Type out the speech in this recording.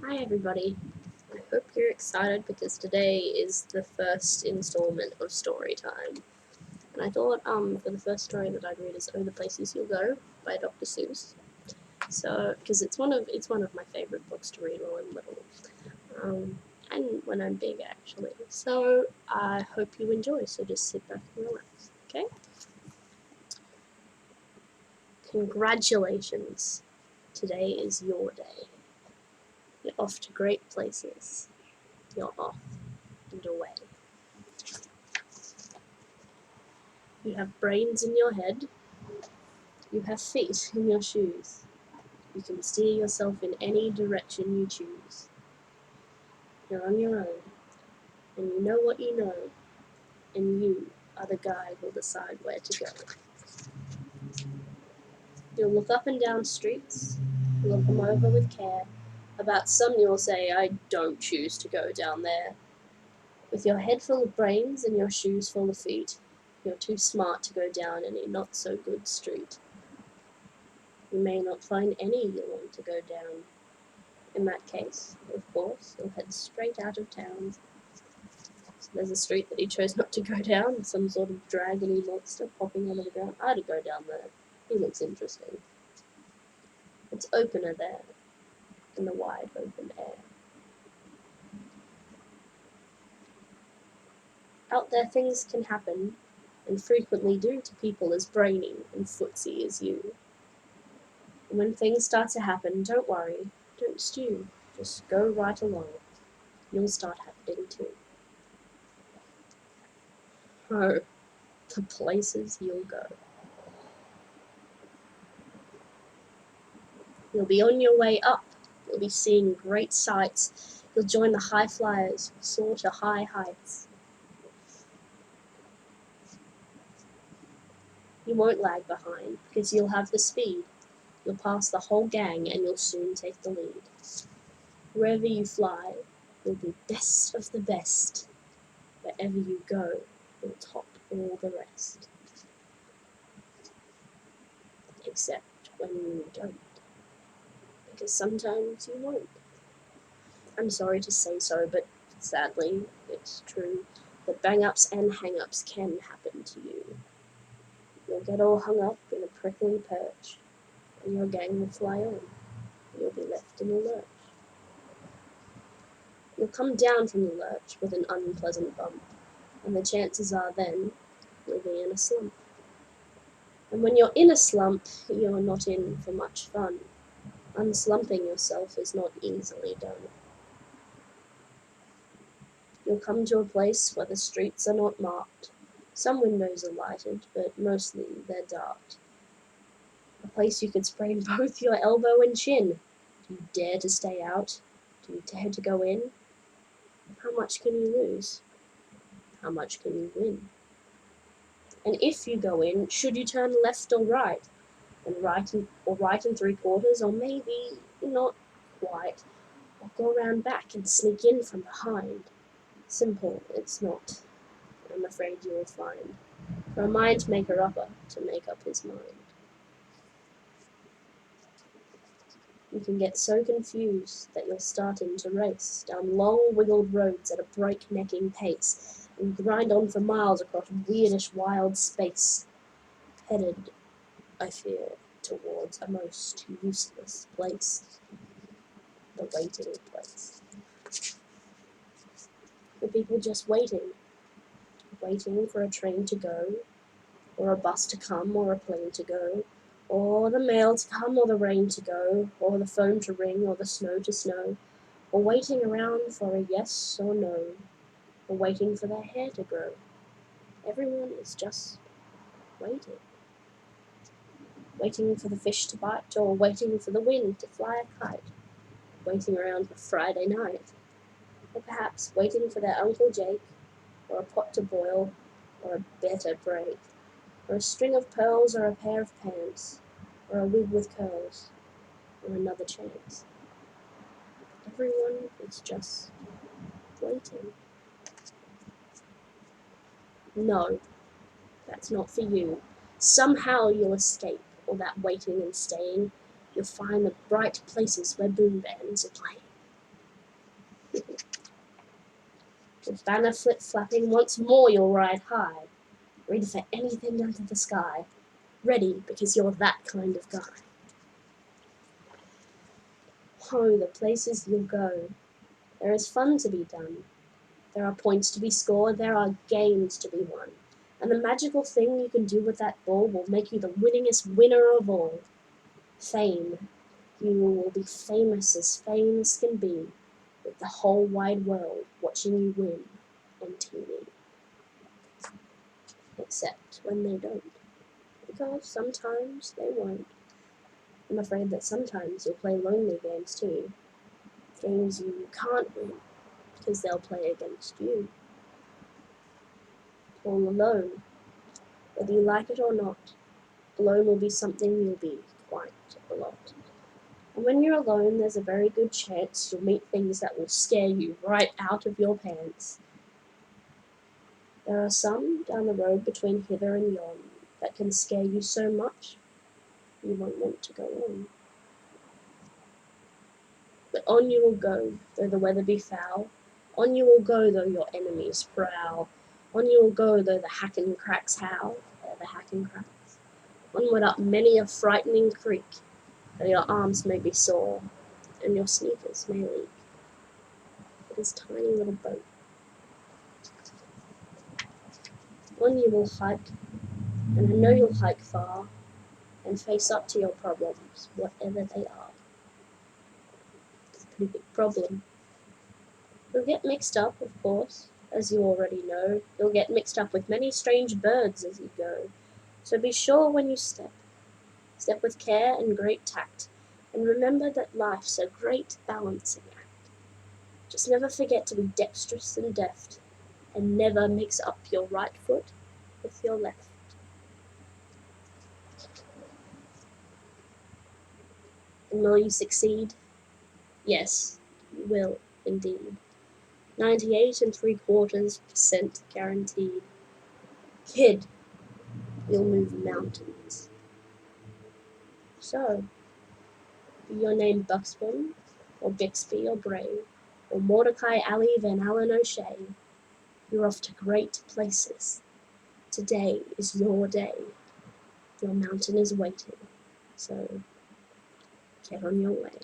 Hi everybody, I hope you're excited because today is the first installment of Storytime. And I thought for the first story that I'd read is Oh the Places You'll Go by Dr. Seuss. So, because it's one of my favourite books to read while I'm little. And when I'm big actually. So I hope you enjoy, so just sit back and relax, okay? Congratulations. Today is your day. You're off to great places. You're off and away. You have brains in your head. You have feet in your shoes. You can steer yourself in any direction you choose. You're on your own, and you know what you know, and you are the guide who'll decide where to go. You'll look up and down streets, look them over with care. About some you'll say, I don't choose to go down there. With your head full of brains and your shoes full of feet, you're too smart to go down any not-so-good street. You may not find any you want to go down. In that case, of course, you'll head straight out of town. So there's a street that he chose not to go down, some sort of dragony monster popping out of the ground. I'd go down there. He looks interesting. It's opener there, in the wide open air. Out there things can happen, and frequently do to people as brainy and footsy as you. And when things start to happen, don't worry, don't stew, just go right along. You'll start happening too. Oh, the places you'll go. You'll be on your way up. You'll be seeing great sights. You'll join the high flyers, soar to high heights. You won't lag behind, because you'll have the speed. You'll pass the whole gang, and you'll soon take the lead. Wherever you fly, you'll be best of the best. Wherever you go, you'll top all the rest. Except when you don't, because sometimes you won't. I'm sorry to say so, but sadly, it's true that bang-ups and hang-ups can happen to you. You'll get all hung up in a prickly perch, and your gang will fly on. You'll be left in a lurch. You'll come down from the lurch with an unpleasant bump, and the chances are then you'll be in a slump. And when you're in a slump, you're not in for much fun. Unslumping yourself is not easily done. You'll come to a place where the streets are not marked. Some windows are lighted, but mostly they're dark. A place you could sprain both your elbow and chin. Do you dare to stay out? Do you dare to go in? How much can you lose? How much can you win? And if you go in, should you turn left or right? And right and 3/4, or maybe not quite. Or go around back and sneak in from behind. Simple, it's not. I'm afraid you will find. For a mind-maker-upper to make up his mind. You can get so confused that you're starting to race down long, wiggled roads at a breaknecking pace, and grind on for miles across weirdish wild space, headed, I fear, towards a most useless place, the waiting place. The people just waiting for a train to go, or a bus to come, or a plane to go, or the mail to come, or the rain to go, or the phone to ring, or the snow to snow, or waiting around for a yes or no, or waiting for their hair to grow. Everyone is just waiting. Waiting for the fish to bite, or waiting for the wind to fly a kite. Waiting around for Friday night, or perhaps waiting for their Uncle Jake, or a pot to boil, or a better break, or a string of pearls, or a pair of pants, or a wig with curls, or another chance. Everyone is just waiting. No, that's not for you. Somehow you'll escape all that waiting and staying. You'll find the bright places where boom bands are playing. With banner flip-flapping, once more you'll ride high, ready for anything under the sky. Ready because you're that kind of guy. Oh, the places you'll go. There is fun to be done. There are points to be scored, there are games to be won. And the magical thing you can do with that ball will make you the winningest winner of all. Fame. You will be famous as famous can be, with the whole wide world watching you win on TV. Except when they don't, because sometimes they won't. I'm afraid that sometimes you'll play lonely games too. Games you can't win, because they'll play against you. All alone. Whether you like it or not, alone will be something you'll be quite a lot. And when you're alone, there's a very good chance you'll meet things that will scare you right out of your pants. There are some down the road between hither and yon that can scare you so much you won't want to go on. But on you will go, though the weather be foul. On you will go, though your enemies prowl. On you will go, though the hack and cracks howl. The hack and cracks. Onward up many a frightening creek, though your arms may be sore, and your sneakers may leak. It is tiny little boat. On you will hike, and I know you'll hike far, and face up to your problems, whatever they are. It's a pretty big problem. You'll get mixed up, of course, as you already know. You'll get mixed up with many strange birds as you go. So be sure when you step with care and great tact, and remember that life's a great balancing act. Just never forget to be dexterous and deft, and never mix up your right foot with your left. And will you succeed? Yes, you will, indeed. 98.75% guaranteed. Kid, you'll move mountains. So, be your name Buxbaum, or Bixby, or Bray, or Mordecai Alley Van Allen O'Shea, you're off to great places. Today is your day. Your mountain is waiting. So, get on your way.